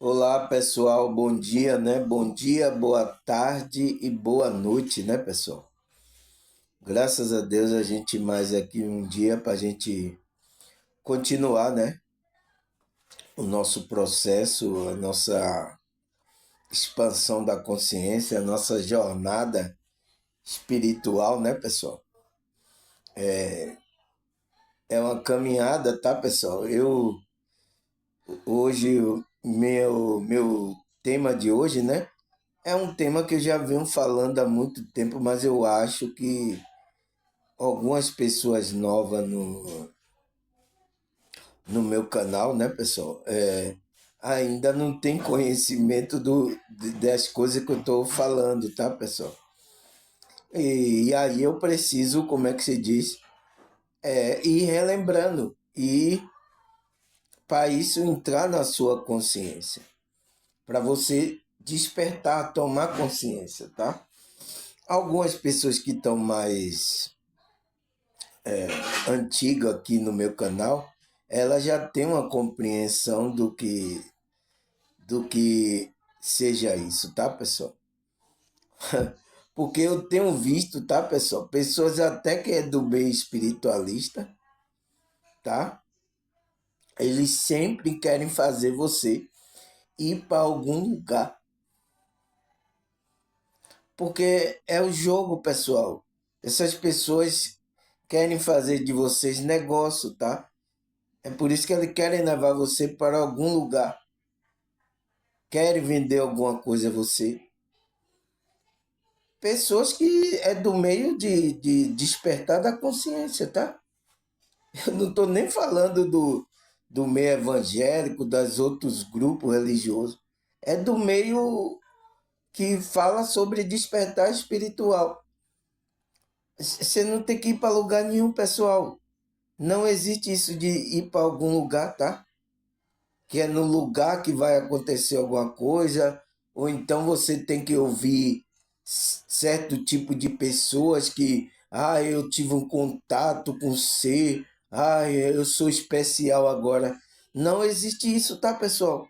Olá, pessoal, bom dia, né? Bom dia, boa tarde e boa noite, né, pessoal? Graças a Deus a gente mais aqui um dia para a gente continuar, né? O nosso processo, a nossa expansão da consciência, a nossa jornada espiritual, né, pessoal? É uma caminhada, tá, pessoal? Hoje, o meu tema de hoje, né? É um tema que eu já venho falando há muito tempo, mas eu acho que algumas pessoas novas no meu canal, né, pessoal? Ainda não tem conhecimento das coisas que eu estou falando, tá, pessoal? E aí eu preciso, como é que se diz? Ir relembrando e para isso entrar na sua consciência, para você despertar, tomar consciência, tá? Algumas pessoas que estão mais antigas aqui no meu canal, ela já tem uma compreensão do que seja isso, tá, pessoal? Porque eu tenho visto, tá, pessoal? Pessoas até que é do meio espiritualista, tá? Eles sempre querem fazer você ir para algum lugar. Porque é o jogo, pessoal. Essas pessoas querem fazer de vocês negócio, tá? É por isso que eles querem levar você para algum lugar. Querem vender alguma coisa a você. Pessoas que é do meio de despertar da consciência, tá? Eu não estou nem falando do meio evangélico, das outros grupos religiosos. É do meio que fala sobre despertar espiritual. Você não tem que ir para lugar nenhum, pessoal. Não existe isso de ir para algum lugar, tá? Que é no lugar que vai acontecer alguma coisa, ou então você tem que ouvir certo tipo de pessoas que, eu tive um contato com você, eu sou especial agora. Não existe isso, tá, pessoal?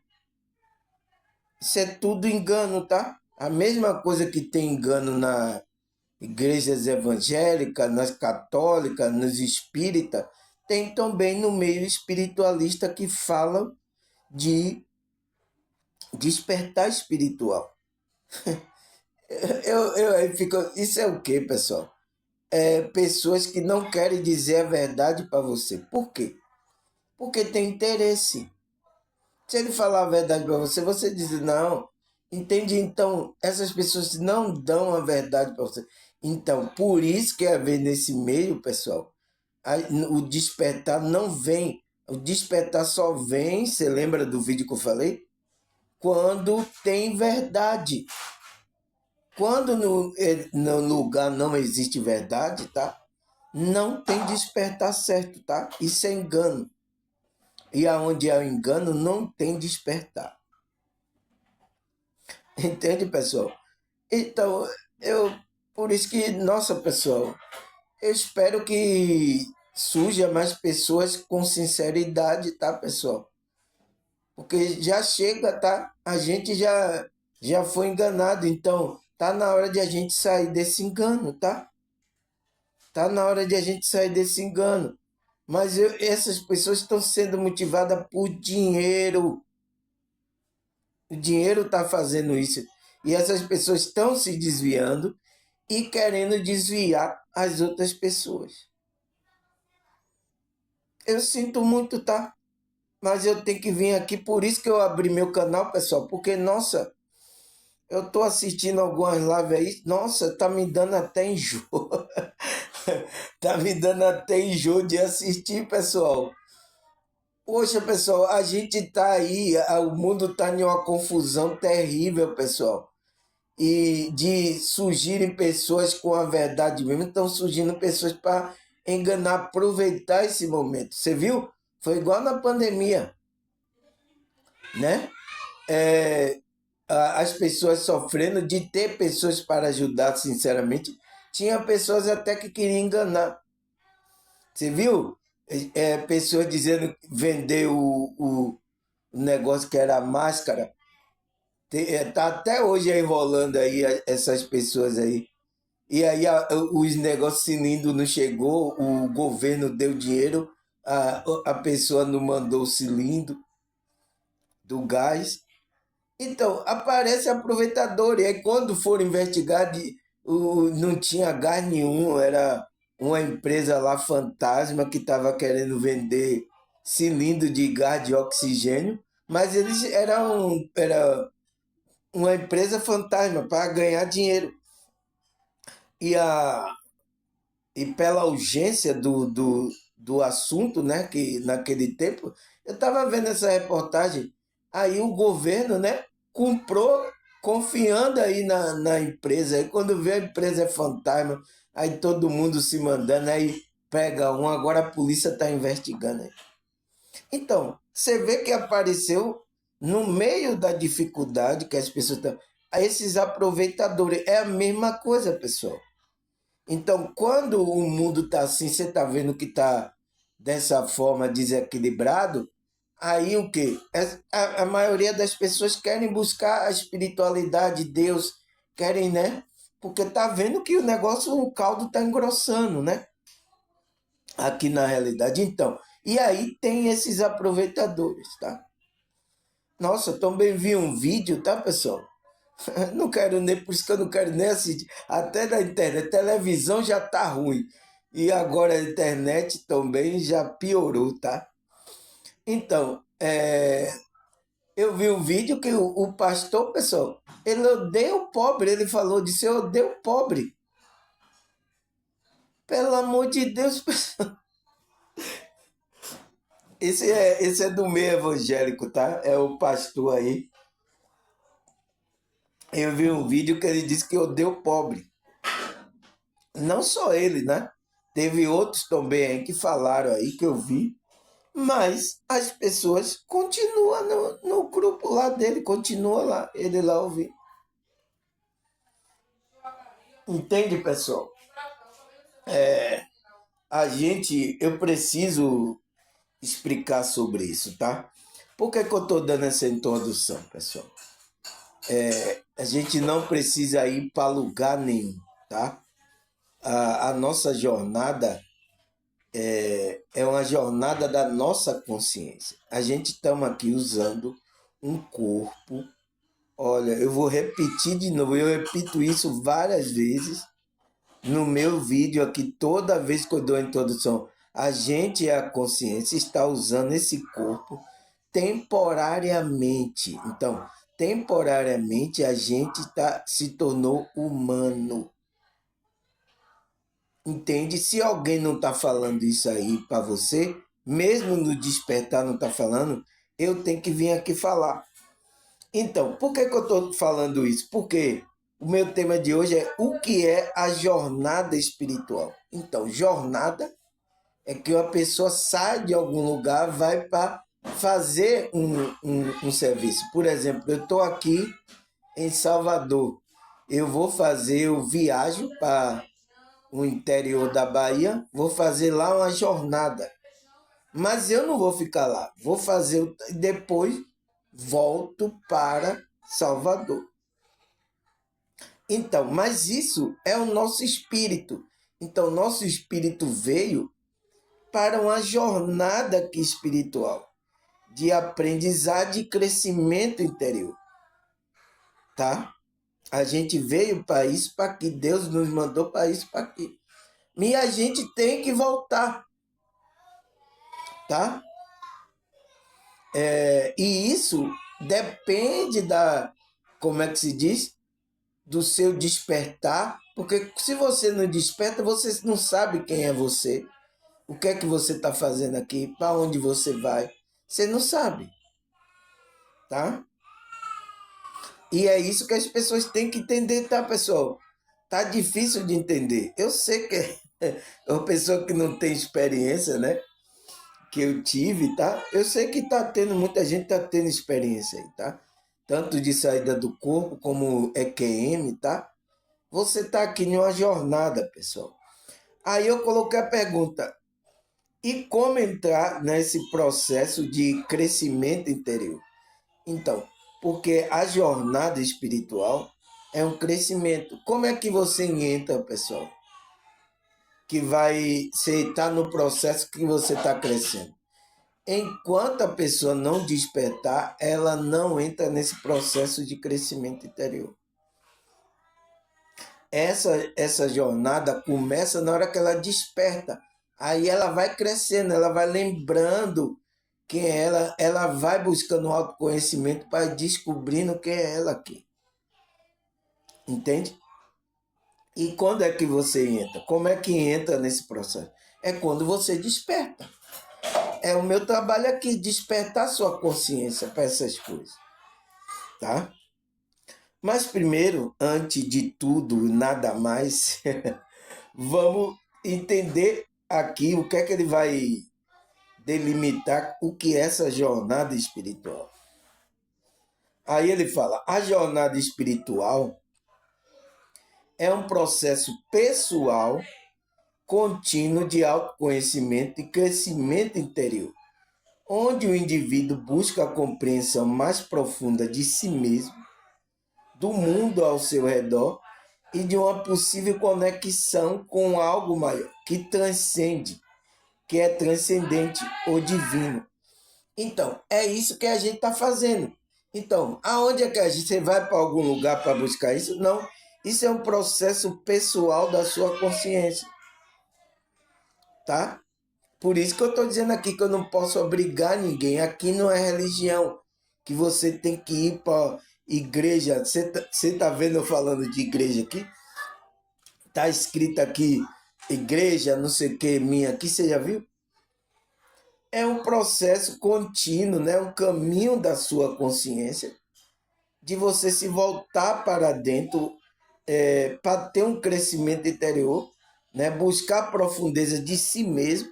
Isso é tudo engano, tá? A mesma coisa que tem engano na igrejas evangélicas, nas católicas, nos espíritas, tem também no meio espiritualista que falam de despertar espiritual. Eu fico, isso é o que, pessoal? É pessoas que não querem dizer a verdade para você. Por quê? Porque tem interesse. Se ele falar a verdade para você, você diz não. Entende? Então, essas pessoas não dão a verdade para você. Então, por isso que haver nesse meio, pessoal, o despertar não vem. O despertar só vem, você lembra do vídeo que eu falei? Quando tem verdade. Quando no lugar não existe verdade, tá? Não tem despertar certo, tá? Isso é engano. E aonde é o engano, não tem despertar. Entende, pessoal? Então, eu. Por isso que, nossa, pessoal, eu espero que surja mais pessoas com sinceridade, tá, pessoal? Porque já chega, tá? A gente já foi enganado, então tá na hora de a gente sair desse engano, tá? Tá na hora de a gente sair desse engano. Mas essas pessoas estão sendo motivadas por dinheiro. O dinheiro está fazendo isso. E essas pessoas estão se desviando e querendo desviar as outras pessoas. Eu sinto muito, tá? Mas eu tenho que vir aqui, por isso que eu abri meu canal, pessoal. Porque, nossa, eu tô assistindo algumas lives aí, nossa, tá me dando até enjoo. Tá me dando até enjoo de assistir, pessoal. Poxa, pessoal, a gente tá aí, o mundo tá em uma confusão terrível, pessoal. E de surgirem pessoas com a verdade mesmo, estão surgindo pessoas para enganar, aproveitar esse momento. Você viu? Foi igual na pandemia, né? As pessoas sofrendo de ter pessoas para ajudar, sinceramente. Tinha pessoas até que queriam enganar. Você viu? Pessoas dizendo vender o negócio que era máscara. Tá até hoje aí rolando aí essas pessoas aí. E aí os negócios cilindro não chegou, o governo deu dinheiro, a pessoa não mandou o cilindro do gás. Então, aparece aproveitador. E aí, quando foram investigar, não tinha gás nenhum, era uma empresa lá fantasma que estava querendo vender cilindro de gás de oxigênio, mas eles era uma empresa fantasma para ganhar dinheiro. E, e pela urgência do assunto, né, que naquele tempo, eu estava vendo essa reportagem, aí o governo, né, comprou confiando aí na empresa, aí quando vê a empresa é fantasma, aí todo mundo se mandando, aí pega um, agora a polícia está investigando aí. Então, você vê que apareceu no meio da dificuldade que as pessoas estão, esses aproveitadores, é a mesma coisa, pessoal. Então, quando o mundo está assim, você está vendo que está dessa forma desequilibrado, aí o quê? A maioria das pessoas querem buscar a espiritualidade, Deus, querem, né? Porque tá vendo que o negócio, o caldo está engrossando, né? Aqui na realidade. Então, e aí tem esses aproveitadores, tá? Nossa, também vi um vídeo, tá, pessoal? Não quero nem, por isso que eu não quero nem assistir. Até na internet, televisão já tá ruim. E agora a internet também já piorou, tá? Então, eu vi um vídeo que o pastor, pessoal, ele odeia o pobre. Ele falou disso, eu odeio o pobre. Pelo amor de Deus, pessoal. Esse é do meio evangélico, tá? É o pastor aí. Eu vi um vídeo que ele disse que odeia o pobre. Não só ele, né? Teve outros também aí que falaram aí que eu vi, mas as pessoas continuam no grupo lá dele, continua lá, ele lá ouvindo. Entende, pessoal? Eu preciso explicar sobre isso, tá? Por que, que eu estou dando essa introdução, pessoal? A gente não precisa ir para lugar nenhum, tá? A nossa jornada é uma jornada da nossa consciência. A gente estamos aqui usando um corpo. Olha, eu vou repetir de novo, eu repito isso várias vezes no meu vídeo aqui, toda vez que eu dou a introdução. A gente é a consciência, está usando esse corpo temporariamente. Então, temporariamente a gente se tornou humano. Entende? Se alguém não está falando isso aí para você, mesmo no despertar não está falando, eu tenho que vir aqui falar. Então, por que, que eu estou falando isso? Porque o meu tema de hoje é o que é a jornada espiritual. Então, jornada é que uma pessoa sai de algum lugar, vai para fazer um serviço. Por exemplo, eu estou aqui em Salvador. Eu viajo para o interior da Bahia, vou fazer lá uma jornada. Mas eu não vou ficar lá. Vou fazer, depois volto para Salvador. Então, mas isso é o nosso espírito. Então, nosso espírito veio para uma jornada aqui espiritual, de aprendizado e crescimento interior, tá? A gente veio para isso, para que Deus nos mandou para isso, para aqui. E a gente tem que voltar, tá? E isso depende como é que se diz? Do seu despertar, porque se você não desperta, você não sabe quem é você, o que é que você está fazendo aqui, para onde você vai, você não sabe, tá? E é isso que as pessoas têm que entender, tá, pessoal? Tá difícil de entender. Eu sei que é uma pessoa que não tem experiência, né? Que eu tive, tá? Eu sei que tá tendo, muita gente tá tendo experiência aí, tá? Tanto de saída do corpo como EQM, tá? Você tá aqui em uma jornada, pessoal. Aí eu coloquei a pergunta: e como entrar nesse processo de crescimento interior? Então, Porque a jornada espiritual é um crescimento. Como é que você entra, pessoal? Que você está no processo que você está crescendo. Enquanto a pessoa não despertar, ela não entra nesse processo de crescimento interior. Essa jornada começa na hora que ela desperta. Aí ela vai crescendo, ela vai lembrando quem é ela vai buscando autoconhecimento para descobrindo quem é ela aqui. Entende? E quando é que você entra? Como é que entra nesse processo? É quando você desperta. É o meu trabalho aqui, despertar sua consciência para essas coisas. Tá? Mas primeiro, antes de tudo, nada mais, vamos entender aqui o que é que ele vai delimitar o que é essa jornada espiritual. Aí ele fala, a jornada espiritual é um processo pessoal contínuo de autoconhecimento e crescimento interior, onde o indivíduo busca a compreensão mais profunda de si mesmo, do mundo ao seu redor e de uma possível conexão com algo maior, que transcende, que é transcendente ou divino. Então, é isso que a gente está fazendo. Então, aonde é que você vai para algum lugar para buscar isso? Não, isso é um processo pessoal da sua consciência, tá? Por isso que eu estou dizendo aqui que eu não posso obrigar ninguém. Aqui não é religião, que você tem que ir para igreja. Você tá vendo eu falando de igreja aqui? Tá escrito aqui, igreja, não sei o que, minha aqui, você já viu? É um processo contínuo, né? Um caminho da sua consciência, de você se voltar para dentro, para ter um crescimento interior, né? Buscar a profundeza de si mesmo.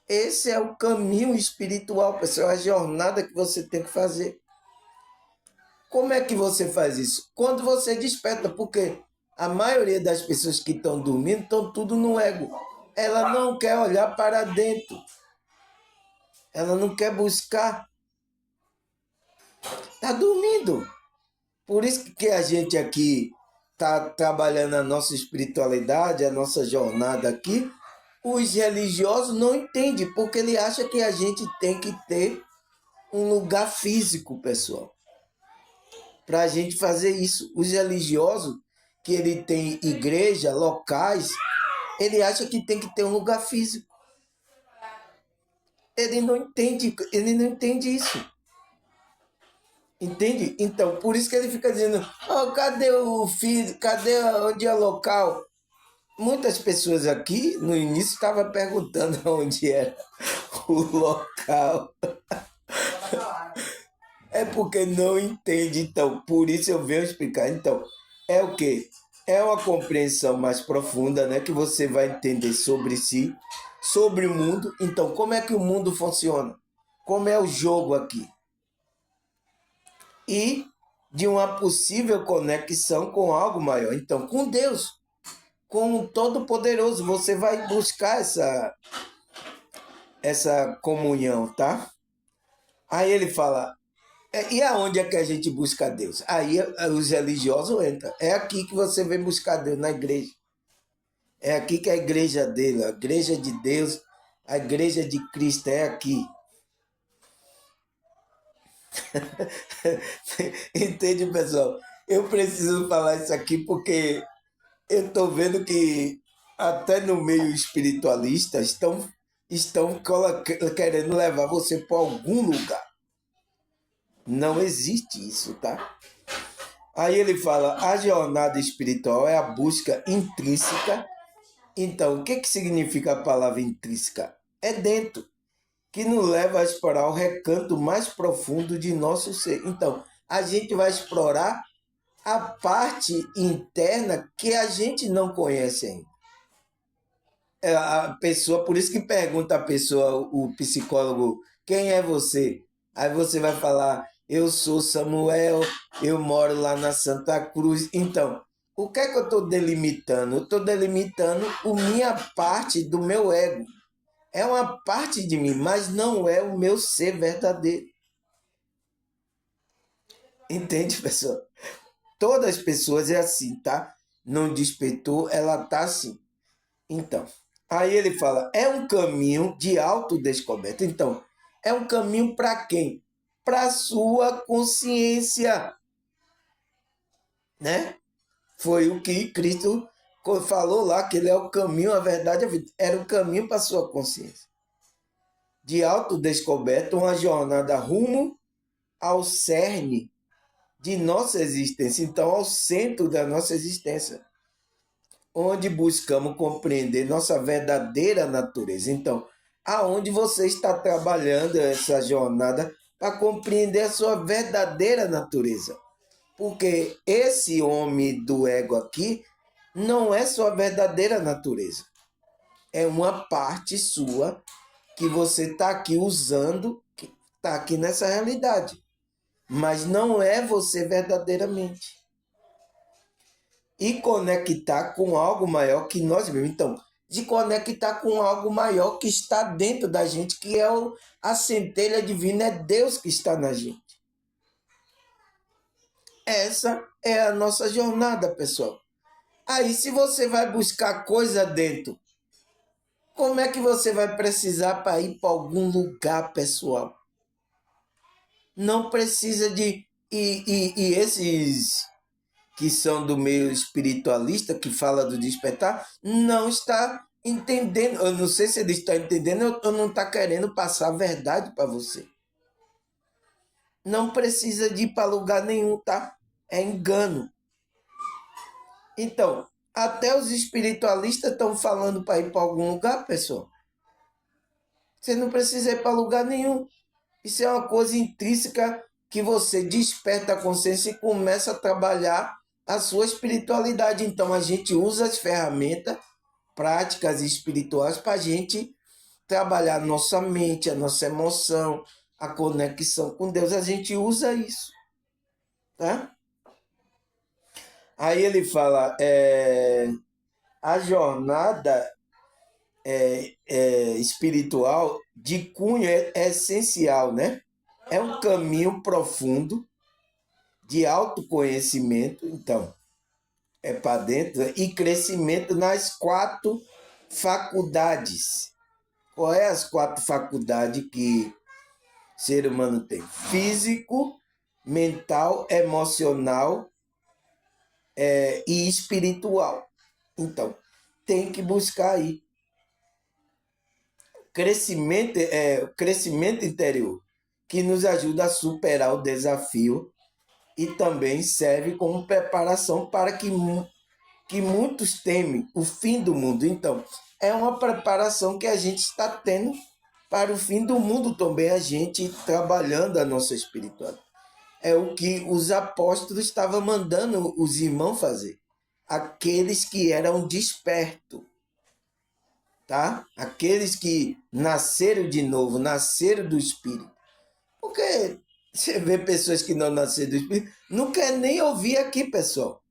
Esse é o caminho espiritual, pessoal, a jornada que você tem que fazer. Como é que você faz isso? Quando você desperta, porque a maioria das pessoas que estão dormindo estão tudo no ego. Ela não quer olhar para dentro. Ela não quer buscar. Está dormindo. Por isso que a gente aqui está trabalhando a nossa espiritualidade, a nossa jornada aqui. Os religiosos não entendem, porque ele acha que a gente tem que ter um lugar físico, pessoal, para a gente fazer isso. Os religiosos, que ele tem igreja, locais, ele acha que tem que ter um lugar físico. Ele não entende isso. Entende? Então, por isso que ele fica dizendo, oh, cadê o físico? Cadê onde é o local? Muitas pessoas aqui, no início, estavam perguntando onde era o local. É porque não entende, então, por isso eu venho explicar. Então, é o quê? É uma compreensão mais profunda, né? Que você vai entender sobre si, sobre o mundo. Então, como é que o mundo funciona? Como é o jogo aqui? E de uma possível conexão com algo maior. Então, com Deus, com o Todo-Poderoso, você vai buscar essa comunhão, tá? Aí ele fala, e aonde é que a gente busca Deus? Aí os religiosos entram. É aqui que você vem buscar Deus, na igreja. É aqui que é a igreja dele, a igreja de Deus, a igreja de Cristo, é aqui. Entende, pessoal? Eu preciso falar isso aqui porque eu estou vendo que até no meio espiritualista estão querendo levar você para algum lugar. Não existe isso, tá? Aí ele fala, a jornada espiritual é a busca intrínseca. Então, o que significa a palavra intrínseca? É dentro, que nos leva a explorar o recanto mais profundo de nosso ser. Então, a gente vai explorar a parte interna que a gente não conhece ainda. A pessoa, por isso que pergunta a pessoa, o psicólogo, quem é você? Aí você vai falar, eu sou Samuel, eu moro lá na Santa Cruz. Então, o que é que eu estou delimitando? Eu estou delimitando a minha parte do meu ego. É uma parte de mim, mas não é o meu ser verdadeiro. Entende, pessoal? Todas as pessoas é assim, tá? Não despertou, ela tá assim. Então, aí ele fala, é um caminho de autodescoberta. Então, é um caminho para quem? Para a sua consciência, né? Foi o que Cristo falou lá, que ele é o caminho, a verdade, a vida. Era o caminho para a sua consciência. De autodescoberta, uma jornada rumo ao cerne de nossa existência, então ao centro da nossa existência, onde buscamos compreender nossa verdadeira natureza. Então, aonde você está trabalhando essa jornada para compreender a sua verdadeira natureza? Porque esse homem do ego aqui não é sua verdadeira natureza. É uma parte sua que você está aqui usando, que está aqui nessa realidade. Mas não é você verdadeiramente. E conectar com algo maior que nós mesmos. Então, de conectar com algo maior que está dentro da gente, que é a centelha divina, é Deus que está na gente. Essa é a nossa jornada, pessoal. Aí, se você vai buscar coisa dentro, como é que você vai precisar para ir para algum lugar, pessoal? Não precisa de... E esses que são do meio espiritualista, que fala do despertar, não está entendendo. Eu não sei se ele está entendendo ou não está querendo passar a verdade para você. Não precisa de ir para lugar nenhum, tá? É engano. Então, até os espiritualistas estão falando para ir para algum lugar, pessoal. Você não precisa ir para lugar nenhum. Isso é uma coisa intrínseca que você desperta a consciência e começa a trabalhar a sua espiritualidade. Então, a gente usa as ferramentas práticas espirituais para a gente trabalhar a nossa mente, a nossa emoção, a conexão com Deus. A gente usa isso, tá? Aí ele fala, a jornada espiritual de cunho é essencial, né? É um caminho profundo de autoconhecimento, então, é para dentro, e crescimento nas 4 faculdades. Qual é as 4 faculdades que o ser humano tem? Físico, mental, emocional e espiritual. Então, tem que buscar aí. Crescimento interior, que nos ajuda a superar o desafio e também serve como preparação para que muitos temem o fim do mundo. Então, é uma preparação que a gente está tendo para o fim do mundo também, a gente trabalhando a nossa espiritualidade. É o que os apóstolos estavam mandando os irmãos fazer. Aqueles que eram despertos, tá? Aqueles que nasceram de novo, nasceram do Espírito. Porque você vê pessoas que não nasceram do Espírito, não quer nem ouvir aqui, pessoal.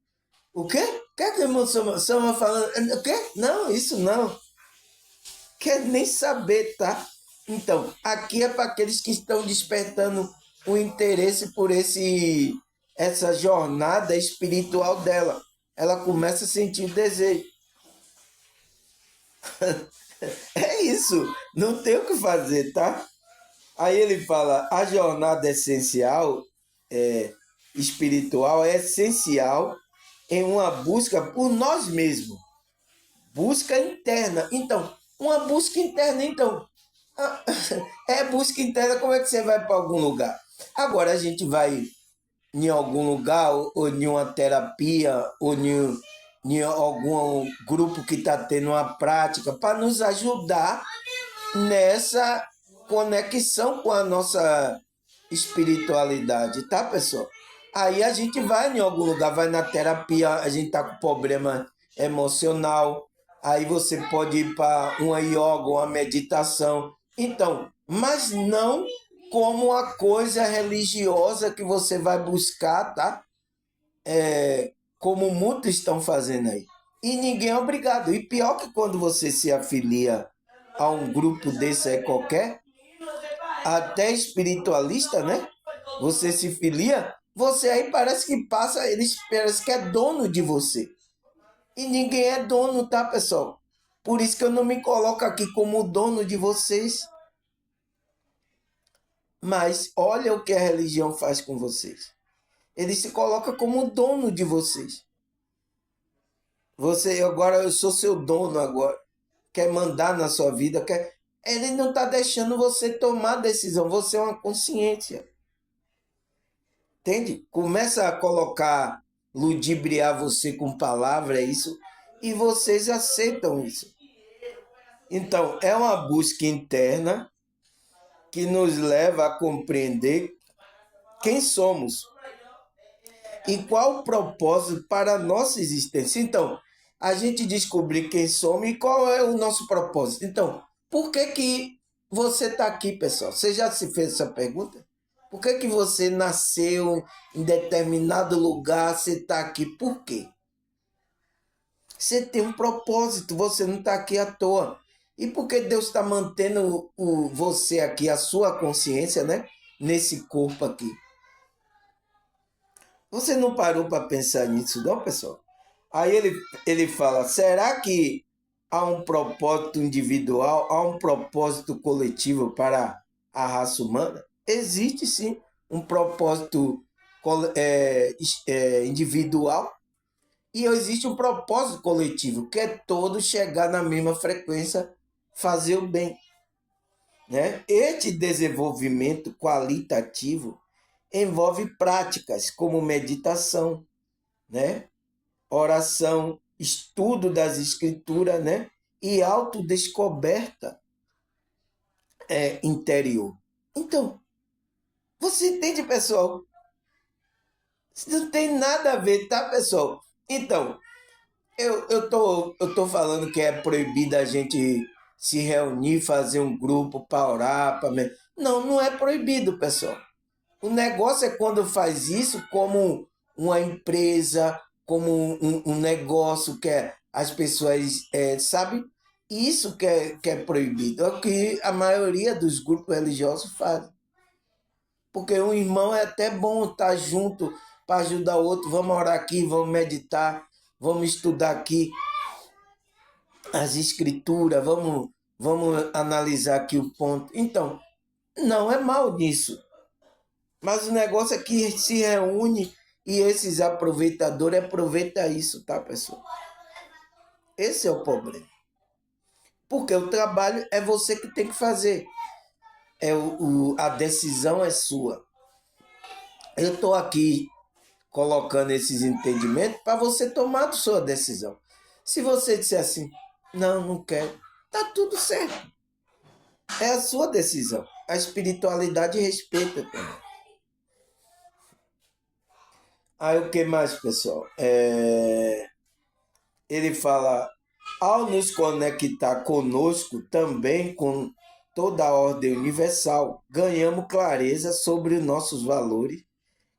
O quê? O que é que o irmão Sama falando? O quê? Não, isso não. Quer nem saber, tá? Então, aqui é para aqueles que estão despertando o interesse por essa jornada espiritual dela. Ela começa a sentir o desejo. É isso, não tem o que fazer, tá? Aí ele fala, a jornada essencial, espiritual, é essencial em uma busca por nós mesmos. Busca interna. Então, uma busca interna, então. Busca interna, como é que você vai para algum lugar? Agora a gente vai em algum lugar, ou em uma terapia, ou em algum grupo que está tendo uma prática, para nos ajudar nessa conexão com a nossa espiritualidade, tá, pessoal? Aí a gente vai em algum lugar, vai na terapia, a gente tá com problema emocional, aí você pode ir para uma yoga, uma meditação. Então, mas não como uma coisa religiosa que você vai buscar, tá? Como muitos estão fazendo aí. E ninguém é obrigado. E pior que quando você se afilia a um grupo desse aí qualquer, até espiritualista, né? Você se filia, Você aí parece que passa, eles parecem que é dono de você. E ninguém é dono, tá, pessoal? Por isso que eu não me coloco aqui como dono de vocês. Mas olha o que a religião faz com vocês. Ele se coloca como dono de vocês. Você agora, eu sou seu dono agora. Quer mandar na sua vida, quer. Ele não está deixando você tomar decisão. Você é uma consciência. Entende? Começa a colocar, ludibriar você com palavra, é isso. E vocês aceitam isso. Então, é uma busca interna que nos leva a compreender quem somos e qual o propósito para a nossa existência. Então, a gente descobrir quem somos e qual é o nosso propósito. Então, por que você está aqui, pessoal? Você já se fez essa pergunta? Por que você nasceu em determinado lugar, você está aqui? Por quê? Você tem um propósito, você não está aqui à toa. E por que Deus está mantendo você aqui, a sua consciência, né? Nesse corpo aqui? Você não parou para pensar nisso, não, pessoal? Aí ele fala: será que há um propósito individual, há um propósito coletivo para a raça humana? Existe sim um propósito individual e existe um propósito coletivo, que é todos chegar na mesma frequência, fazer o bem. Né? Este desenvolvimento qualitativo envolve práticas como meditação, né? Oração, estudo das escrituras, né? E autodescoberta interior. Então, você entende, pessoal? Isso não tem nada a ver, tá, pessoal? Então, eu tô falando que é proibido a gente se reunir, fazer um grupo para orar, para... Não, não é proibido, pessoal. O negócio é quando faz isso como uma empresa, como um negócio que as pessoas, sabe? Isso que é proibido. É o que a maioria dos grupos religiosos fazem. Porque um irmão é até bom estar junto para ajudar o outro. Vamos orar aqui, vamos meditar, vamos estudar aqui as escrituras, vamos analisar aqui o ponto. Então, não é mal nisso. Mas o negócio é que se reúne e esses aproveitadores aproveitam isso, tá, pessoal? Esse é o problema. Porque o trabalho é você que tem que fazer. A decisão é sua. Eu estou aqui colocando esses entendimentos para você tomar a sua decisão. Se você disser assim, não, não quero, tá tudo certo. É a sua decisão. A espiritualidade respeita também. Aí o que mais, pessoal? Ele fala, ao nos conectar conosco, também com toda a ordem universal, ganhamos clareza sobre os nossos valores,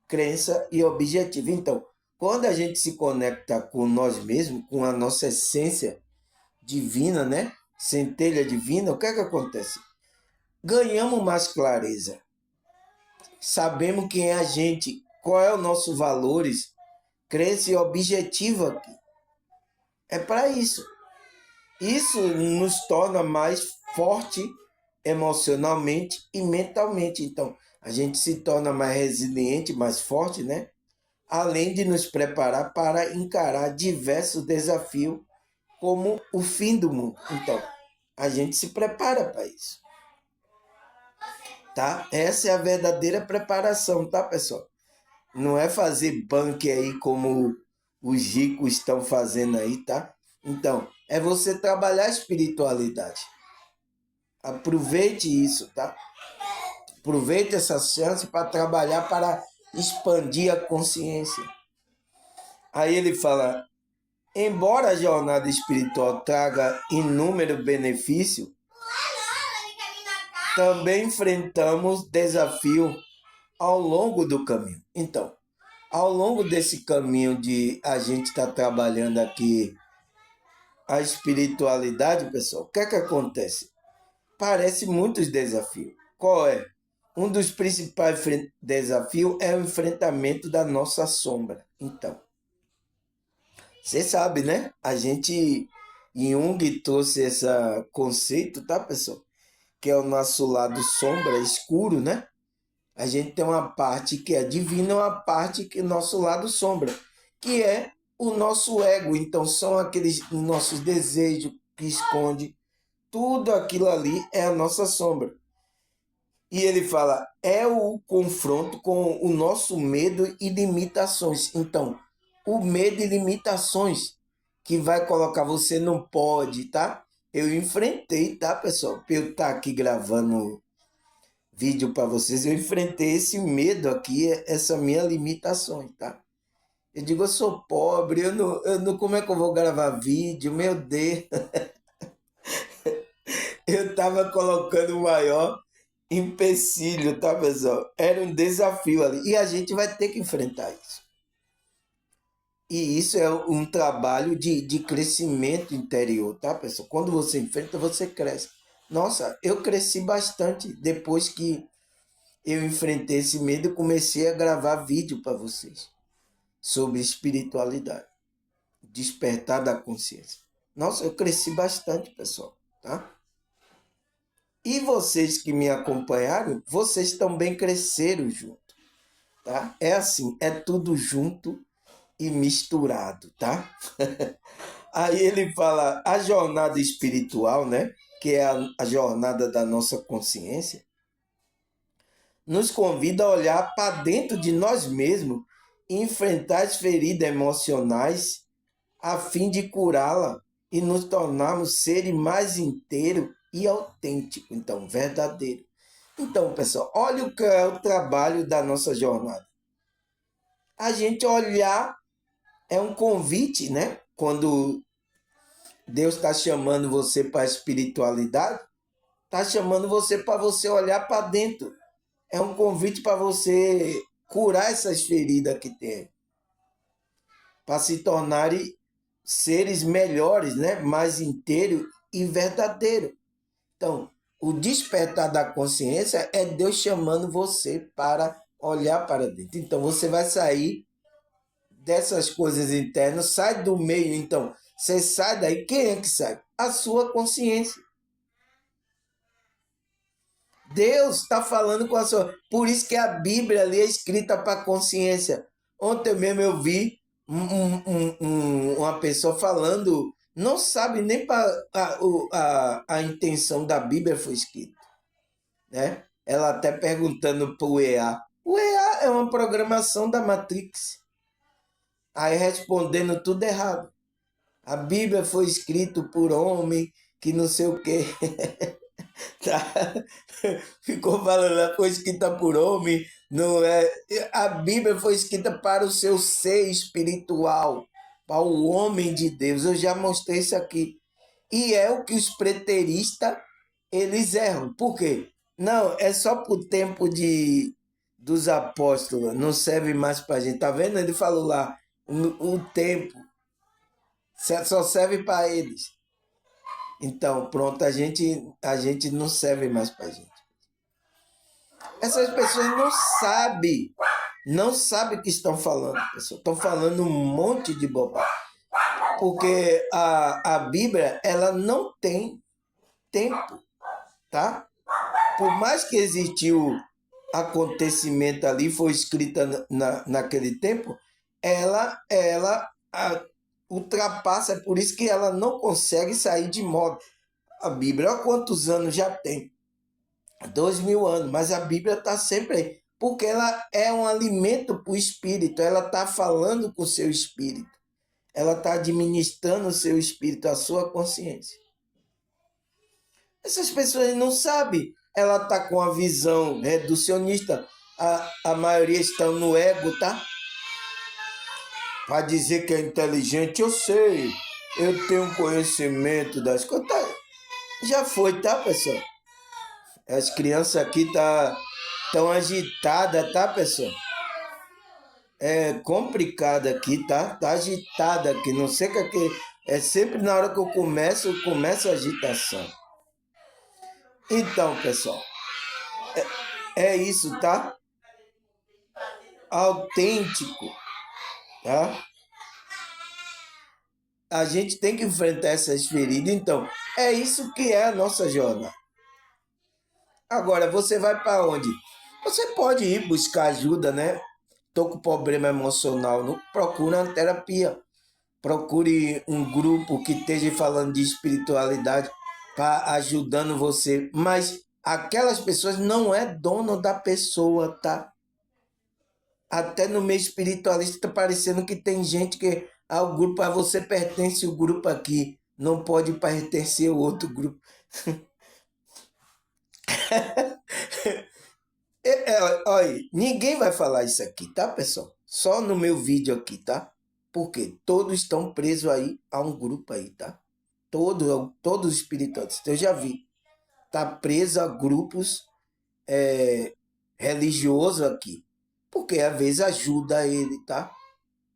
crença e objetivo. Então, quando a gente se conecta com nós mesmos, com a nossa essência divina, né? Centelha divina, o que é que acontece? Ganhamos mais clareza. Sabemos quem é a gente, qual é os nossos valores, crença e objetivo aqui. É para isso. Isso nos torna mais forte emocionalmente e mentalmente. Então, a gente se torna mais resiliente, mais forte, né? Além de nos preparar para encarar diversos desafios, como o fim do mundo. Então, a gente se prepara para isso. Tá? Essa é a verdadeira preparação, tá, pessoal? Não é fazer banque aí como os ricos estão fazendo aí, tá? Então, é você trabalhar a espiritualidade. Aproveite isso, tá? Aproveite essa chance para trabalhar, para expandir a consciência. Aí ele fala, embora a jornada espiritual traga inúmeros benefícios, também enfrentamos desafios ao longo do caminho. Então, ao longo desse caminho de a gente estar trabalhando aqui a espiritualidade, pessoal, o que é que acontece? Parece muitos desafios. Qual é? Um dos principais desafios é o enfrentamento da nossa sombra. Então, você sabe, né? A gente, Jung trouxe esse conceito, tá, pessoal? Que é o nosso lado sombra, escuro, né? A gente tem uma parte que é divina e uma parte que é o nosso lado sombra, que é o nosso ego. Então, são aqueles nossos desejos que esconde. Tudo aquilo ali é a nossa sombra. E ele fala, é o confronto com o nosso medo e limitações. Então, o medo e limitações que vai colocar você não pode, tá? Eu enfrentei, tá, pessoal? Pra eu estar aqui gravando vídeo para vocês, eu enfrentei esse medo aqui, essa minha limitações, tá? Eu digo, eu sou pobre, como é que eu vou gravar vídeo? Meu Deus, eu tava colocando o maior empecilho, tá, pessoal? Era um desafio ali. E a gente vai ter que enfrentar isso. E isso é um trabalho de crescimento interior, tá, pessoal? Quando você enfrenta, você cresce. Nossa, eu cresci bastante depois que eu enfrentei esse medo e comecei a gravar vídeo para vocês sobre espiritualidade, despertar da consciência. Nossa, eu cresci bastante, pessoal, tá? E vocês que me acompanharam, vocês também cresceram junto, tá? É assim, é tudo junto e misturado, tá? Aí ele fala a jornada espiritual, né? Que é a jornada da nossa consciência, nos convida a olhar para dentro de nós mesmos e enfrentar as feridas emocionais a fim de curá-la e nos tornarmos seres mais inteiros e autênticos, então, verdadeiro. Então, pessoal, olha o que é o trabalho da nossa jornada. A gente olhar é um convite, né? Quando Deus está chamando você para a espiritualidade, está chamando você para você olhar para dentro. É um convite para você curar essas feridas que tem, para se tornarem seres melhores, né? Mais inteiros e verdadeiros. Então, o despertar da consciência é Deus chamando você para olhar para dentro. Então, você vai sair dessas coisas internas, sai do meio. Então, você sai daí. Quem é que sai? A sua consciência. Deus está falando com a sua. Por isso que a Bíblia ali é escrita para a consciência. Ontem mesmo eu vi uma pessoa falando, não sabe nem para a intenção da Bíblia foi escrita, né? Ela até perguntando para o EA. O EA é uma programação da Matrix. Aí respondendo tudo errado. A Bíblia foi escrita por homem que não sei o quê. Tá? Ficou falando, foi escrita por homem, não é? A Bíblia foi escrita para o seu ser espiritual, para o homem de Deus. Eu já mostrei isso aqui. E é o que os preteristas, eles erram. Por quê? Não, é só para o tempo dos apóstolos, não serve mais para a gente. Tá vendo? Ele falou lá, o tempo só serve para eles. Então, pronto, a gente não serve mais para a gente. Essas pessoas não sabem o que estão falando, pessoal. Estão falando um monte de bobagem. Porque a Bíblia, ela não tem tempo, tá? Por mais que existiu acontecimento ali, foi escrita naquele tempo, ela ultrapassa, é por isso que ela não consegue sair de moda. A Bíblia, olha quantos anos já tem. 2000 anos, mas a Bíblia está sempre aí, porque ela é um alimento para o espírito, ela está falando com o seu espírito, ela está administrando o seu espírito, a sua consciência. Essas pessoas não sabem, ela está com a visão reducionista, a maioria estão no ego, tá? Para dizer que é inteligente, eu sei, eu tenho conhecimento das coisas. Já foi, tá, pessoal? As crianças aqui tão agitadas, tá, pessoal? É complicado aqui, tá? Tá agitada aqui. Não sei o que é que... É sempre na hora que eu começo a agitação. Então, pessoal, É isso, tá? Autêntico, tá? A gente tem que enfrentar essas feridas. Então, é isso que é a nossa jornada. Agora, você vai para onde? Você pode ir buscar ajuda, né? Tô com problema emocional, não procura uma terapia. Procure um grupo que esteja falando de espiritualidade para ajudando você. Mas aquelas pessoas não é dono da pessoa, tá? Até no meio espiritualista está parecendo que tem gente que o grupo, você pertence ao grupo aqui, não pode pertencer ao outro grupo. Olha, ninguém vai falar isso aqui, tá, pessoal? Só no meu vídeo aqui, tá? Porque todos estão presos aí a um grupo aí, tá? Todos os espiritualistas, eu já vi. Tá preso a grupos religiosos aqui. Porque às vezes ajuda ele, tá?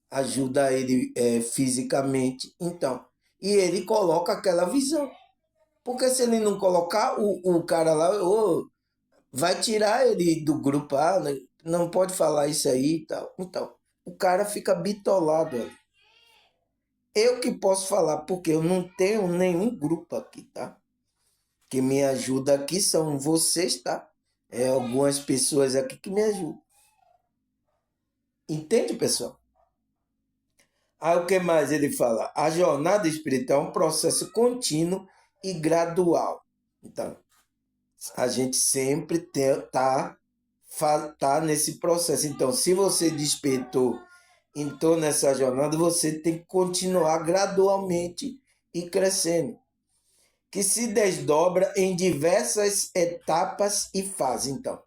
Ajuda ele fisicamente. Então, e ele coloca aquela visão. Porque se ele não colocar, o cara lá vai tirar ele do grupo. Ah, né? Não pode falar isso aí e tal. Então, o cara fica bitolado ali. Eu que posso falar, porque eu não tenho nenhum grupo aqui, tá? Que me ajuda aqui são vocês, tá? Algumas pessoas aqui que me ajudam. Entende, pessoal? Aí o que mais ele fala? A jornada espiritual é um processo contínuo e gradual. Então, a gente sempre tá nesse processo. Então, se você despertou, entrou nessa jornada, você tem que continuar gradualmente e crescendo, que se desdobra em diversas etapas e fases. Então,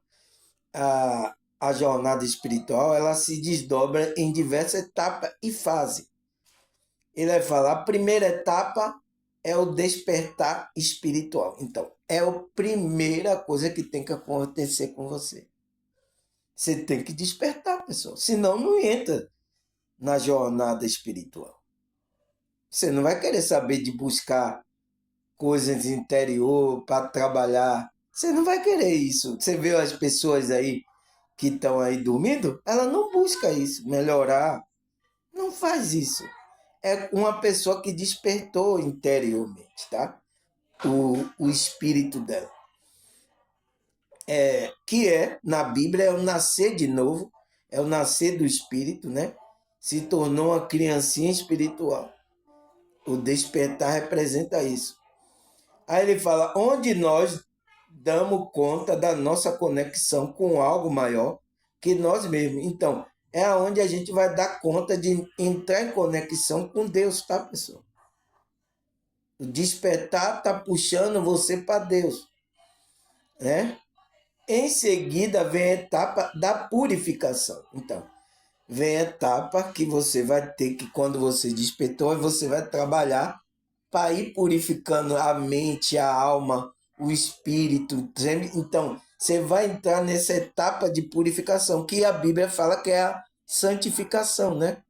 a jornada espiritual, ela se desdobra em diversas etapas e fases. Ele vai falar, a primeira etapa é o despertar espiritual. Então, é a primeira coisa que tem que acontecer com você. Você tem que despertar, pessoal. Senão, não entra na jornada espiritual. Você não vai querer saber de buscar coisas interior para trabalhar. Você não vai querer isso. Você vê as pessoas aí que estão aí dormindo, ela não busca isso, melhorar. Não faz isso. É uma pessoa que despertou interiormente, tá? O espírito dela. Que na Bíblia, é o nascer de novo, é o nascer do espírito, né? Se tornou uma criancinha espiritual. O despertar representa isso. Aí ele fala, onde nós damos conta da nossa conexão com algo maior que nós mesmos. Então, é onde a gente vai dar conta de entrar em conexão com Deus, tá, pessoal? O despertar está puxando você para Deus, né? Em seguida vem a etapa da purificação. Então, vem a etapa que você vai ter que, quando você despertou, você vai trabalhar para ir purificando a mente, a alma, o espírito. Então, você vai entrar nessa etapa de purificação, que a Bíblia fala que é a santificação, né?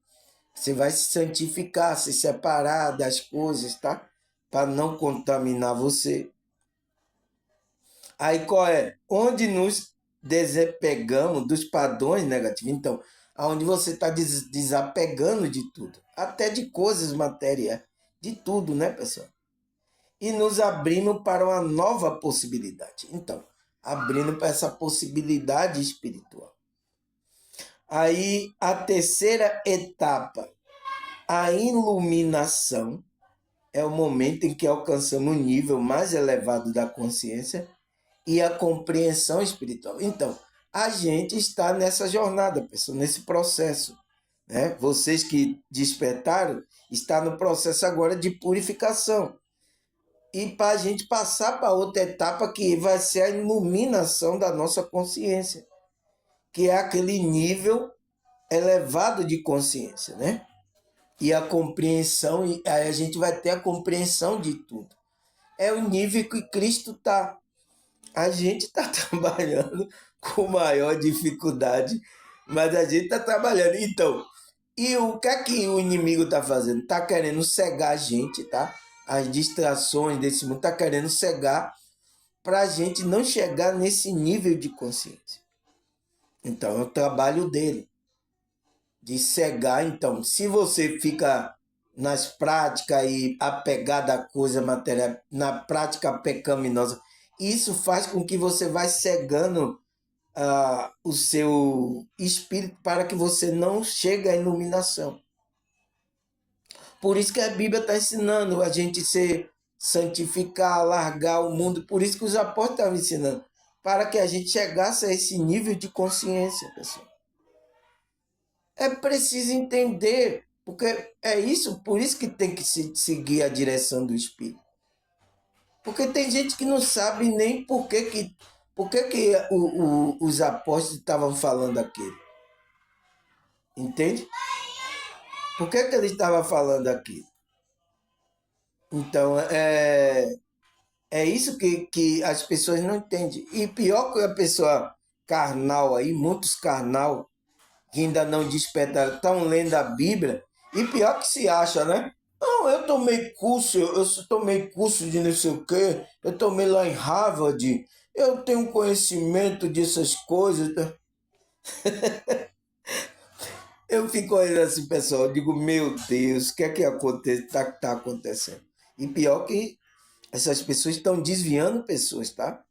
Você vai se santificar, se separar das coisas, tá? Para não contaminar você. Aí qual é? Onde nos desapegamos dos padrões negativos. Então, aonde você está desapegando de tudo, até de coisas materiais, de tudo, né, pessoal? E nos abrimos para uma nova possibilidade. Então, abrindo para essa possibilidade espiritual. Aí, a terceira etapa, a iluminação, é o momento em que alcançamos o nível mais elevado da consciência e a compreensão espiritual. Então, a gente está nessa jornada, pessoal, nesse processo. Né? Vocês que despertaram, está no processo agora de purificação. E para a gente passar para outra etapa que vai ser a iluminação da nossa consciência, que é aquele nível elevado de consciência, né? E a compreensão, e aí a gente vai ter a compreensão de tudo. É o nível que Cristo está. A gente está trabalhando com maior dificuldade, mas a gente está trabalhando. Então, e o que é que o inimigo está fazendo? Está querendo cegar a gente, tá? As distrações desse mundo está querendo cegar para a gente não chegar nesse nível de consciência. Então, é o trabalho dele, de cegar. Então, se você fica nas práticas e apegado à coisa material, na prática pecaminosa, isso faz com que você vá cegando o seu espírito para que você não chegue à iluminação. Por isso que a Bíblia está ensinando a gente se santificar, largar o mundo. Por isso que os apóstolos estavam ensinando, para que a gente chegasse a esse nível de consciência, pessoal. É preciso entender, porque é isso, por isso que tem que seguir a direção do Espírito. Porque tem gente que não sabe nem por que os apóstolos estavam falando aquilo. Entende? Por que ele estava falando aquilo? Então, é isso que as pessoas não entendem. E pior que a pessoa carnal aí, muitos carnal, que ainda não despertaram, estão lendo a Bíblia, e pior que se acha, né? Não, eu tomei curso, eu tomei curso de não sei o quê, eu tomei lá em Harvard, eu tenho conhecimento dessas coisas. Eu fico olhando assim, pessoal, eu digo, meu Deus, o que é que tá acontecendo? E pior que essas pessoas estão desviando pessoas, tá?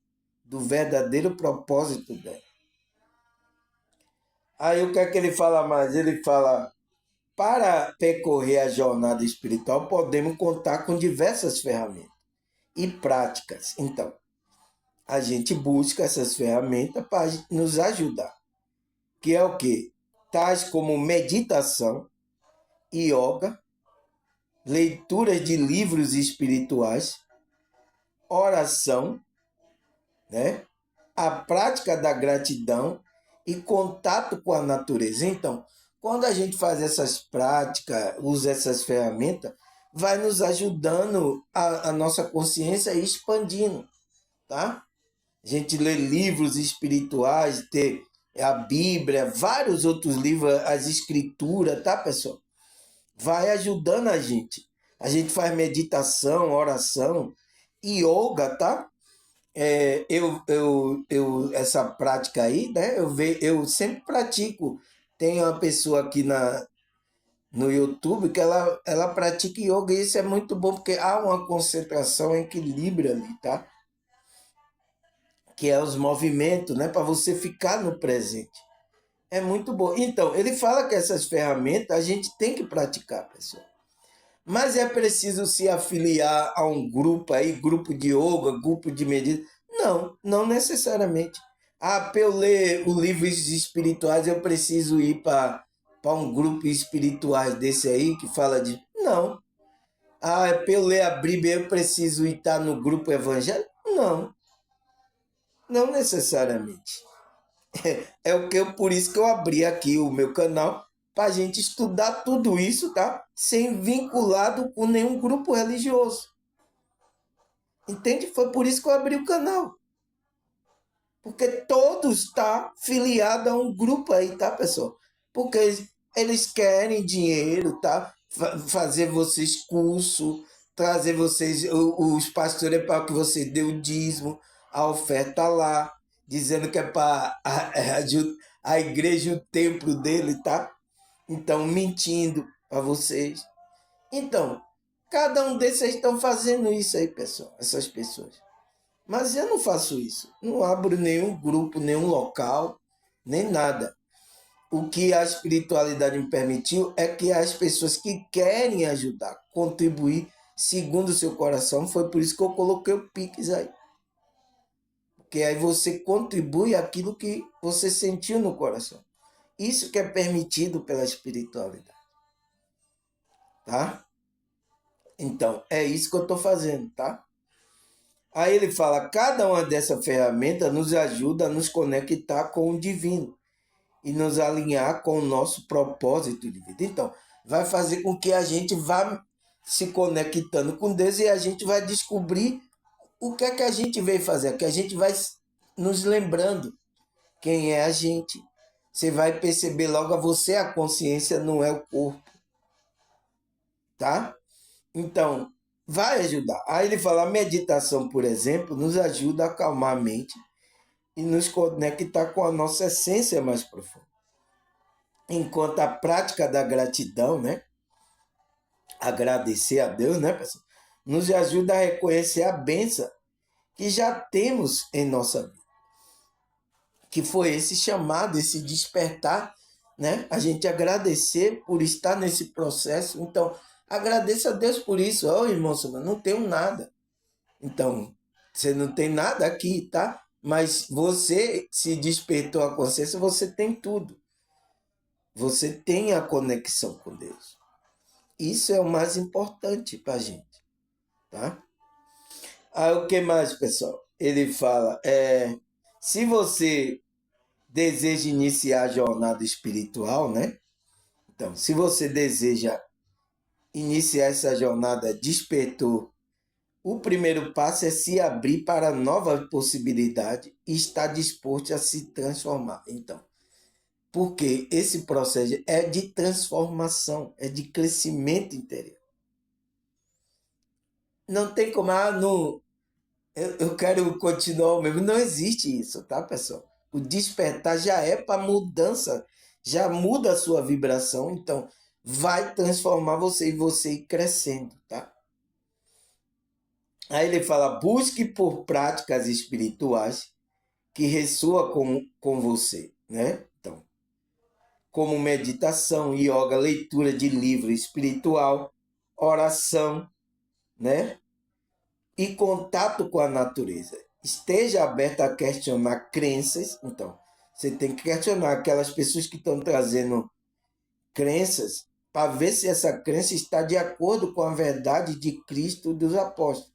Do verdadeiro propósito dela. Aí o que é que ele fala mais? Ele fala, para percorrer a jornada espiritual, podemos contar com diversas ferramentas e práticas. Então, a gente busca essas ferramentas para nos ajudar. Que é o quê? Tais como meditação, yoga, leituras de livros espirituais, oração, né? A prática da gratidão e contato com a natureza. Então, quando a gente faz essas práticas, usa essas ferramentas, vai nos ajudando a nossa consciência a ir expandindo, tá? A gente lê livros espirituais, ter a Bíblia, vários outros livros, as escrituras, tá, pessoal? Vai ajudando a gente. A gente faz meditação, oração, yoga, tá? Essa prática aí, né? Eu sempre pratico. Tem uma pessoa aqui no YouTube que ela pratica yoga e isso é muito bom porque há uma concentração, um equilíbrio ali, tá? Que é os movimentos, né? Para você ficar no presente. É muito bom. Então, ele fala que essas ferramentas a gente tem que praticar, pessoal. Mas é preciso se afiliar a um grupo aí, grupo de yoga, grupo de meditação. Não, não necessariamente. Ah, para eu ler os livros espirituais, eu preciso ir para um grupo espiritual desse aí que fala de. Não. Ah, para eu ler a Bíblia, eu preciso estar no grupo evangélico? Não, não necessariamente. É por isso que eu abri aqui o meu canal para a gente estudar tudo isso, tá? Sem vinculado com nenhum grupo religioso. Entende? Foi por isso que eu abri o canal. Porque todos estão filiados a um grupo aí, tá, pessoal? Porque eles querem dinheiro, tá? Fazer vocês curso, trazer vocês, os pastores para que você dê o dízimo, a oferta lá, dizendo que é para a igreja, o templo dele, tá? Então, mentindo para vocês. Então, cada um desses estão fazendo isso aí, pessoal, essas pessoas. Mas eu não faço isso. Não abro nenhum grupo, nenhum local, nem nada. O que a espiritualidade me permitiu é que as pessoas que querem ajudar, contribuir segundo o seu coração, foi por isso que eu coloquei o Pix aí. Porque aí você contribui aquilo que você sentiu no coração. Isso que é permitido pela espiritualidade. Tá? Então, é isso que eu estou fazendo, tá? Aí ele fala, cada uma dessas ferramentas nos ajuda a nos conectar com o divino e nos alinhar com o nosso propósito de vida. Então, vai fazer com que a gente vá se conectando com Deus e a gente vai descobrir o que é que a gente veio fazer, que a gente vai nos lembrando quem é a gente. Você vai perceber logo a você, a consciência não é o corpo, tá? Então, vai ajudar. Aí ele fala, a meditação, por exemplo, nos ajuda a acalmar a mente e nos conectar com a nossa essência mais profunda. Enquanto a prática da gratidão, né? Agradecer a Deus, né, pessoal? Nos ajuda a reconhecer a bênção que já temos em nossa vida. Que foi esse chamado, esse despertar, né? A gente agradecer por estar nesse processo. Então, agradeça a Deus por isso. Ó, irmão, não tenho nada. Então, você não tem nada aqui, tá? Mas você se despertou a consciência, você tem tudo. Você tem a conexão com Deus. Isso é o mais importante para a gente, tá? Aí o que mais, pessoal? Ele fala, se você deseja iniciar a jornada espiritual, né? Então, se você deseja iniciar essa jornada despertou, o primeiro passo é se abrir para nova possibilidade e estar disposto a se transformar. Então, porque esse processo é de transformação, é de crescimento interior. Não tem como, não, eu quero continuar o mesmo. Não existe isso, tá, pessoal? O despertar já é para mudança, já muda a sua vibração, então vai transformar você e você ir crescendo, tá? Aí ele fala, busque por práticas espirituais que ressoam com você, né? Então, como meditação, yoga, leitura de livro espiritual, oração, né? E contato com a natureza. Esteja aberto a questionar crenças. Então, você tem que questionar aquelas pessoas que estão trazendo crenças para ver se essa crença está de acordo com a verdade de Cristo e dos apóstolos.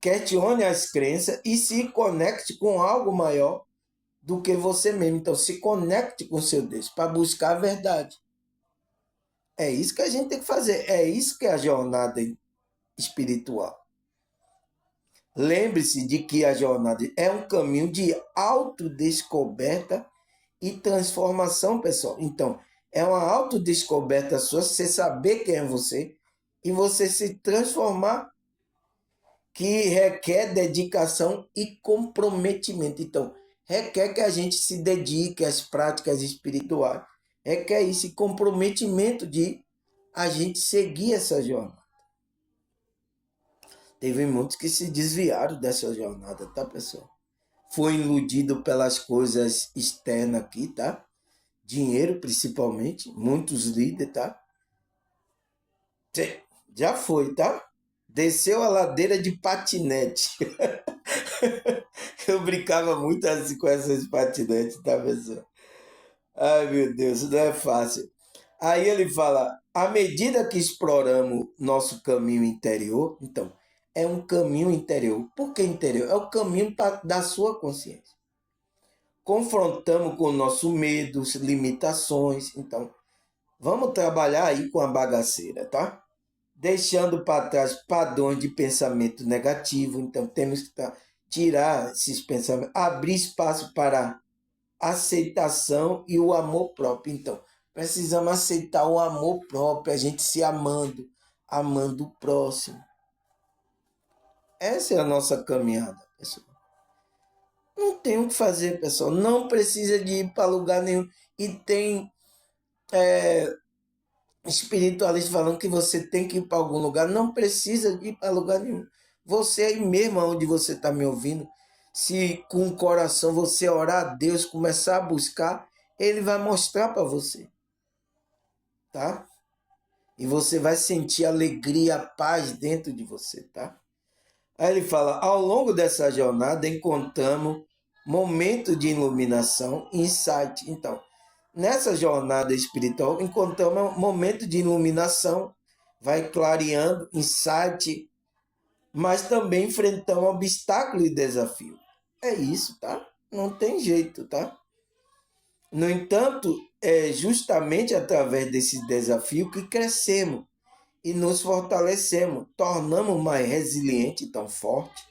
Questione as crenças e se conecte com algo maior do que você mesmo. Então, se conecte com seu Deus para buscar a verdade. É isso que a gente tem que fazer. É isso que é a jornada espiritual. Lembre-se de que a jornada é um caminho de autodescoberta e transformação, pessoal. Então, é uma autodescoberta sua, você saber quem é você e você se transformar, que requer dedicação e comprometimento. Então, requer que a gente se dedique às práticas espirituais. Requer esse comprometimento de a gente seguir essa jornada. Teve muitos que se desviaram dessa jornada, tá, pessoal? Foi iludido pelas coisas externas aqui, tá? Dinheiro, principalmente. Muitos líderes, tá? Já foi, tá? Desceu a ladeira de patinete. Eu brincava muito assim com essas patinetes, tá, pessoal? Ai, meu Deus, não é fácil. Aí ele fala, à medida que exploramos nosso caminho interior, então, é um caminho interior. Por que interior? É o caminho da sua consciência. Confrontamos com o nosso medo, limitações. Então, vamos trabalhar aí com a bagaceira, tá? Deixando para trás padrões de pensamento negativo. Então, temos que tirar esses pensamentos, abrir espaço para aceitação e o amor próprio. Então, precisamos aceitar o amor próprio, a gente se amando, amando o próximo. Essa é a nossa caminhada, pessoal. Não tem o que fazer, pessoal. Não precisa de ir para lugar nenhum. E tem espiritualistas falando que você tem que ir para algum lugar. Não precisa de ir para lugar nenhum. Você aí mesmo, onde você está me ouvindo, se com o coração você orar a Deus, começar a buscar, Ele vai mostrar para você. Tá? E você vai sentir alegria, paz dentro de você, tá? Aí ele fala, ao longo dessa jornada encontramos momento de iluminação, insight. Então, nessa jornada espiritual encontramos momento de iluminação, vai clareando, insight, mas também enfrentamos obstáculo e desafio. É isso, tá? Não tem jeito, tá? No entanto, é justamente através desse desafio que crescemos e nos fortalecemos, tornamos mais resiliente, tão forte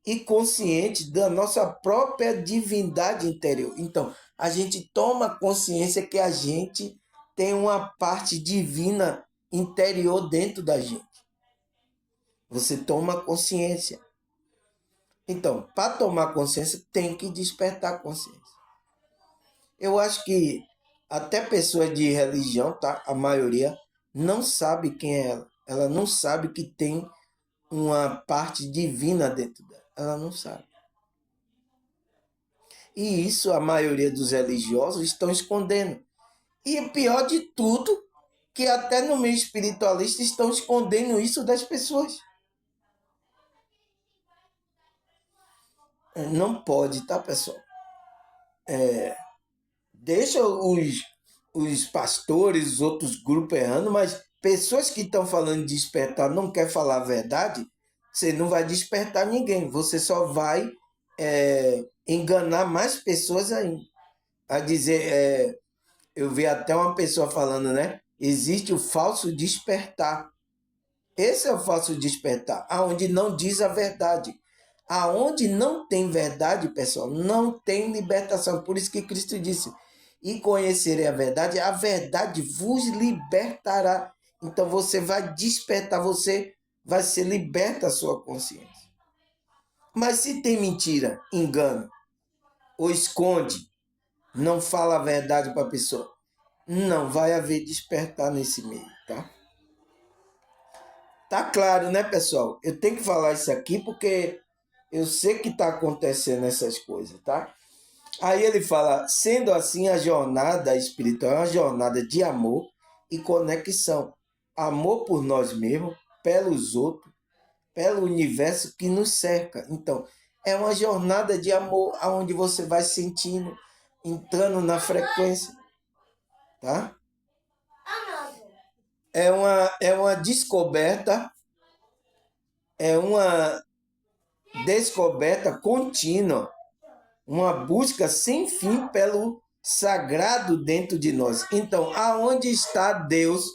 e consciente da nossa própria divindade interior. Então, a gente toma consciência que a gente tem uma parte divina interior dentro da gente. Você toma consciência. Então, para tomar consciência, tem que despertar a consciência. Eu acho que até pessoas de religião, tá? A maioria não sabe quem é ela. Ela não sabe que tem uma parte divina dentro dela. Ela não sabe. E isso a maioria dos religiosos estão escondendo. E o pior de tudo, que até no meio espiritualista estão escondendo isso das pessoas. Não pode, tá, pessoal? Deixa os pastores, os outros grupos errando, mas pessoas que estão falando de despertar não quer falar a verdade, você não vai despertar ninguém. Você só vai enganar mais pessoas ainda. A dizer, eu vi até uma pessoa falando, né? Existe o falso despertar. Esse é o falso despertar, aonde não diz a verdade. Aonde não tem verdade, pessoal, não tem libertação. Por isso que Cristo disse, e conhecerei a verdade vos libertará. Então você vai despertar, você vai ser liberta a sua consciência. Mas se tem mentira, engano, ou esconde, não fala a verdade para a pessoa, não vai haver despertar nesse meio, tá? Tá claro, né, pessoal? Eu tenho que falar isso aqui porque eu sei que está acontecendo essas coisas, tá? Aí ele fala, sendo assim, a jornada espiritual é uma jornada de amor e conexão. Amor por nós mesmos, pelos outros, pelo universo que nos cerca. Então, é uma jornada de amor onde você vai sentindo, entrando na frequência, tá? É uma descoberta, é uma descoberta contínua, uma busca sem fim pelo sagrado dentro de nós. Então, aonde está Deus?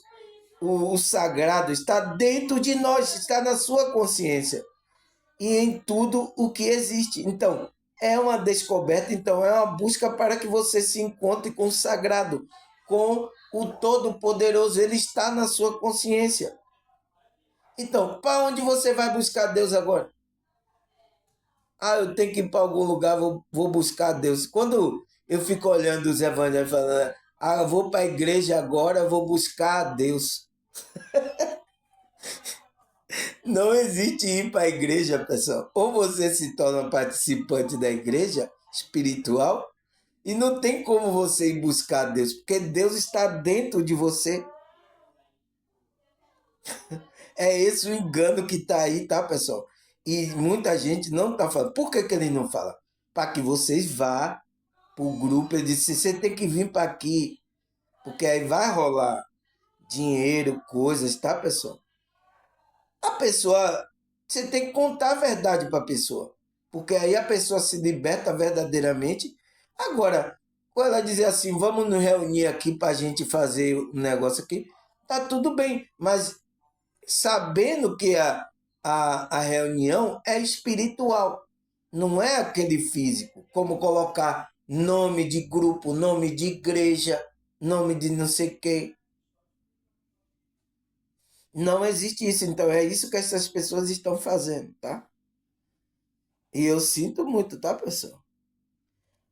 O sagrado está dentro de nós, está na sua consciência e em tudo o que existe. Então, é uma descoberta, então é uma busca para que você se encontre com o sagrado, com o Todo-Poderoso. Ele está na sua consciência. Então, para onde você vai buscar Deus agora? Eu tenho que ir para algum lugar, vou buscar Deus. Quando eu fico olhando os evangelhos falando, eu vou para a igreja agora, vou buscar a Deus. Não existe ir para a igreja, pessoal. Ou você se torna participante da igreja espiritual e não tem como você ir buscar Deus, porque Deus está dentro de você. É esse o engano que está aí, tá, pessoal? E muita gente não está falando. Por que ele não fala? Para que vocês vá para o grupo. Ele disse, você tem que vir para aqui, porque aí vai rolar dinheiro, coisas, tá, pessoal? A pessoa, você tem que contar a verdade para a pessoa, porque aí a pessoa se liberta verdadeiramente. Agora, quando ela dizer assim, vamos nos reunir aqui para a gente fazer um negócio aqui, tá tudo bem, mas sabendo que a reunião é espiritual, não é aquele físico, como colocar nome de grupo, nome de igreja, nome de não sei o quê. Não existe isso. Então é isso que essas pessoas estão fazendo, tá? E eu sinto muito, tá, pessoal?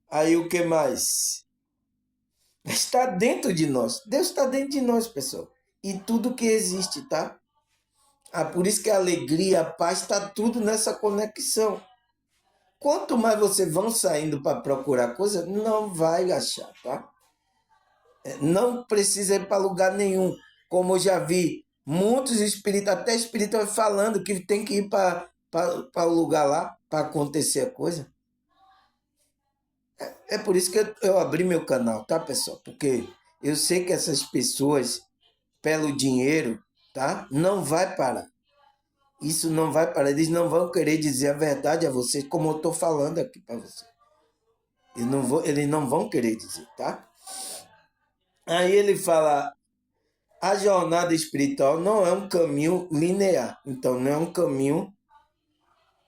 Aí o que mais? Está dentro de nós. Deus está dentro de nós, pessoal. E tudo que existe, tá? Por isso que a alegria, a paz, está tudo nessa conexão. Quanto mais vocês vão saindo para procurar coisa, não vai achar, tá? Não precisa ir para lugar nenhum. Como eu já vi muitos espíritos, até espíritas falando que tem que ir para o lugar lá para acontecer a coisa. É por isso que eu abri meu canal, tá, pessoal? Porque eu sei que essas pessoas, pelo dinheiro, tá? Não vai parar. Isso não vai parar. Eles não vão querer dizer a verdade a vocês, como eu estou falando aqui para vocês. Eles não vão querer dizer, tá? Aí ele fala, a jornada espiritual não é um caminho linear. Então, não é um caminho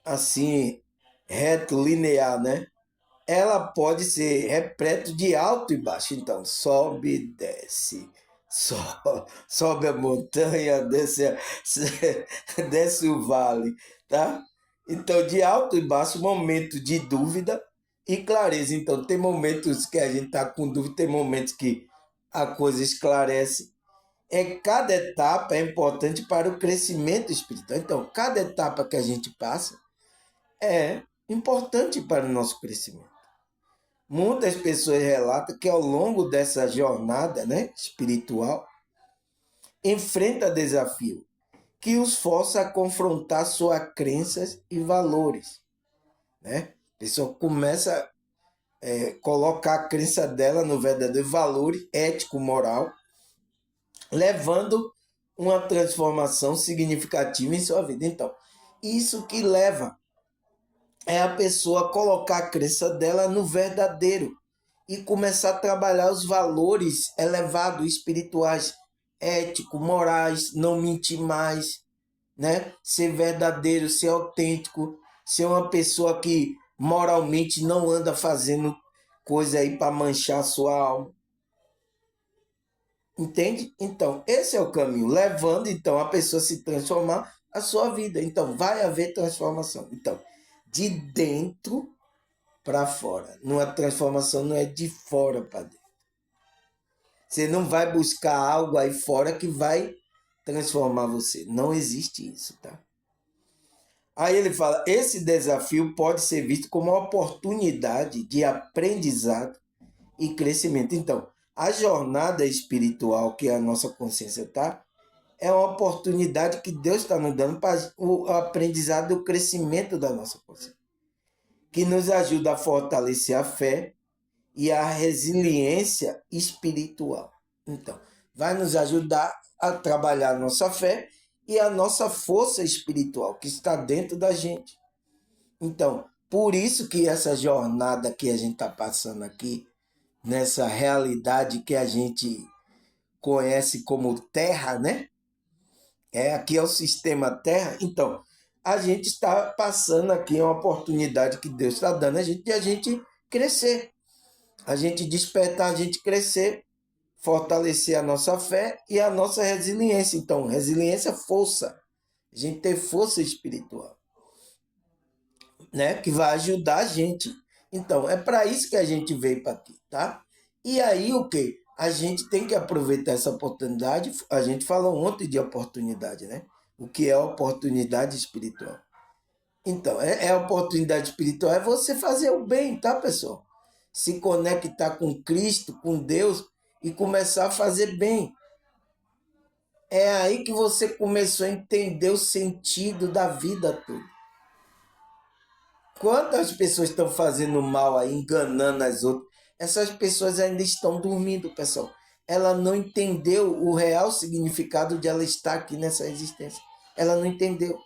assim, reto, linear, né? Ela pode ser repleto de alto e baixo. Então, sobe, desce, sobe a montanha, desce o vale, tá? Então, de alto e baixo, momento de dúvida e clareza. Então, tem momentos que a gente está com dúvida, tem momentos que a coisa esclarece. Cada etapa é importante para o crescimento espiritual. Então, cada etapa que a gente passa é importante para o nosso crescimento. Muitas pessoas relatam que ao longo dessa jornada, né, espiritual, enfrenta desafio que os força a confrontar suas crenças e valores, né? A pessoa começa a colocar a crença dela no verdadeiro valor ético, moral, levando uma transformação significativa em sua vida. Então, isso que leva é a pessoa colocar a crença dela no verdadeiro e começar a trabalhar os valores elevados, espirituais, éticos, morais, não mentir mais, né? Ser verdadeiro, ser autêntico, ser uma pessoa que moralmente não anda fazendo coisa aí para manchar a sua alma. Entende? Então, esse é o caminho, levando então a pessoa a se transformar a sua vida. Então, vai haver transformação. Então, de dentro para fora. Uma transformação não é de fora para dentro. Você não vai buscar algo aí fora que vai transformar você. Não existe isso, tá? Aí ele fala, esse desafio pode ser visto como uma oportunidade de aprendizado e crescimento. Então, a jornada espiritual que a nossa consciência está, é uma oportunidade que Deus está nos dando para o aprendizado e o crescimento da nossa consciência, que nos ajuda a fortalecer a fé e a resiliência espiritual. Então, vai nos ajudar a trabalhar a nossa fé e a nossa força espiritual que está dentro da gente. Então, por isso que essa jornada que a gente está passando aqui, nessa realidade que a gente conhece como Terra, né? Aqui é o sistema Terra. Então, a gente está passando aqui uma oportunidade que Deus está dando a gente de a gente crescer, a gente despertar, a gente crescer, fortalecer a nossa fé e a nossa resiliência. Então, resiliência é força. A gente tem força espiritual, né? Que vai ajudar a gente. Então, é para isso que a gente veio para aqui, tá? E aí, o que? A gente tem que aproveitar essa oportunidade. A gente falou ontem de oportunidade, né? O que é oportunidade espiritual? Então, a oportunidade espiritual é você fazer o bem, tá, pessoal? Se conectar com Cristo, com Deus e começar a fazer bem. É aí que você começou a entender o sentido da vida toda. Quantas pessoas estão fazendo mal aí, enganando as outras? Essas pessoas ainda estão dormindo, pessoal. Ela não entendeu o real significado de ela estar aqui nessa existência. Ela não entendeu.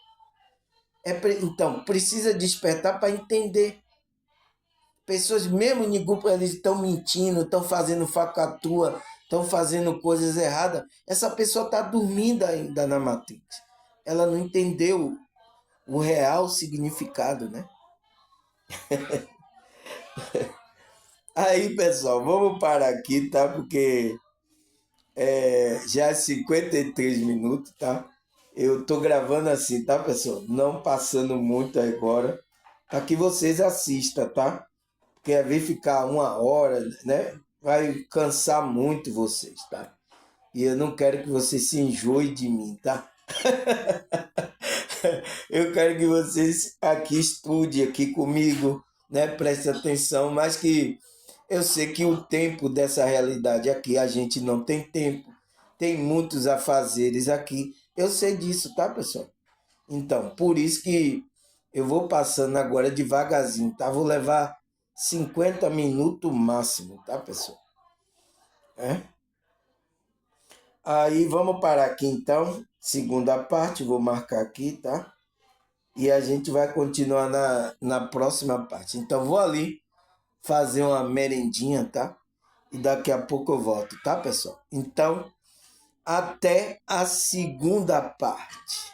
Então, precisa despertar para entender. Pessoas, mesmo em grupo, eles estão mentindo, estão fazendo facatua, estão fazendo coisas erradas. Essa pessoa está dormindo ainda na Matrix. Ela não entendeu o real significado, né? Aí, pessoal, vamos parar aqui, tá? Porque já é 53 minutos, tá? Eu tô gravando assim, tá, pessoal? Não passando muito agora, para que vocês assistam, tá? Porque às vezes ficar 1 hora, né? Vai cansar muito vocês, tá? E eu não quero que vocês se enjoem de mim, tá? Eu quero que vocês aqui estudem aqui comigo, né? Prestem atenção, mas que eu sei que o tempo dessa realidade aqui, a gente não tem tempo. Tem muitos afazeres aqui. Eu sei disso, tá, pessoal? Então, por isso que eu vou passando agora devagarzinho, tá? Vou levar 50 minutos máximo, tá, pessoal? Aí vamos parar aqui então. Segunda parte, vou marcar aqui, tá? E a gente vai continuar na próxima parte. Então, vou ali fazer uma merendinha, tá? E daqui a pouco eu volto, tá, pessoal? Então, até a segunda parte.